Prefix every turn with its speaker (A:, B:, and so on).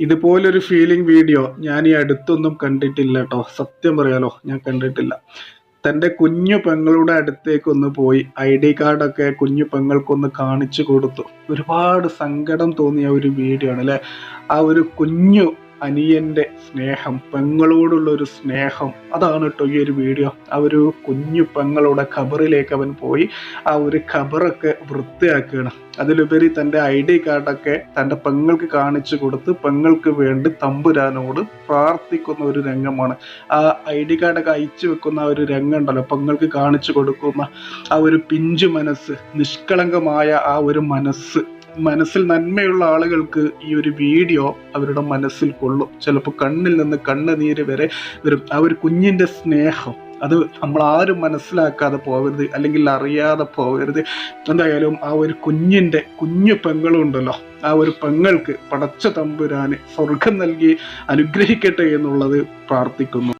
A: ഇതുപോലൊരു feeling video ഞാൻ ഈ അടുത്തൊന്നും കണ്ടിട്ടില്ല കേട്ടോ. സത്യം പറയാലോ, ഞാൻ കണ്ടിട്ടില്ല. തൻ്റെ കുഞ്ഞു പെങ്ങളുടെ അടുത്തേക്ക് ഒന്ന് പോയി ID കാർഡൊക്കെ കുഞ്ഞു പെങ്ങൾക്കൊന്ന് കാണിച്ചു കൊടുത്തു. ഒരുപാട് സങ്കടം തോന്നിയ ഒരു വീഡിയോ ആണ് അല്ലെ. ആ ഒരു കുഞ്ഞു അനിയന്റെ സ്നേഹം, പെങ്ങളോടുള്ള ഒരു സ്നേഹം, അതാണ് കേട്ടോ ഈ ഒരു വീഡിയോ. ആ ഒരു കുഞ്ഞു പെങ്ങളുടെ ഖബറിലേക്ക് അവൻ പോയി ആ ഒരു ഖബറൊക്കെ വൃത്തിയാക്കുകയാണ്. അതിലുപരി തൻ്റെ ID കാർഡൊക്കെ തൻ്റെ പെങ്ങൾക്ക് കാണിച്ചു കൊടുത്ത് പെങ്ങൾക്ക് വേണ്ടി തമ്പുരാനോട് പ്രാർത്ഥിക്കുന്ന ഒരു രംഗമാണ്. ആ ID കാർഡൊക്കെ അയച്ചു വെക്കുന്ന ആ ഒരു രംഗം ഉണ്ടല്ലോ, പെങ്ങൾക്ക് കാണിച്ചു കൊടുക്കുന്ന ആ ഒരു പിഞ്ചു മനസ്സ്, നിഷ്കളങ്കമായ ആ ഒരു മനസ്സിൽ നന്മയുള്ള ആളുകൾക്ക് ഈ ഒരു വീഡിയോ അവരുടെ മനസ്സിൽ കൊള്ളും. ചിലപ്പോൾ കണ്ണിൽ നിന്ന് കണ്ണുനീര് വരെ വരും. ആ ഒരു കുഞ്ഞിന്റെ സ്നേഹം അത് നമ്മൾ ആരും മനസ്സിലാക്കാതെ പോകരുത്, അല്ലെങ്കിൽ അറിയാതെ പോകരുത്. എന്തായാലും ആ ഒരു കുഞ്ഞു പെങ്ങളുണ്ടല്ലോ, ആ ഒരു പെങ്ങൾക്ക് പടച്ച തമ്പുരാന് സ്വർഗം നൽകി അനുഗ്രഹിക്കട്ടെ എന്നുള്ളത് പ്രാർത്ഥിക്കുന്നു.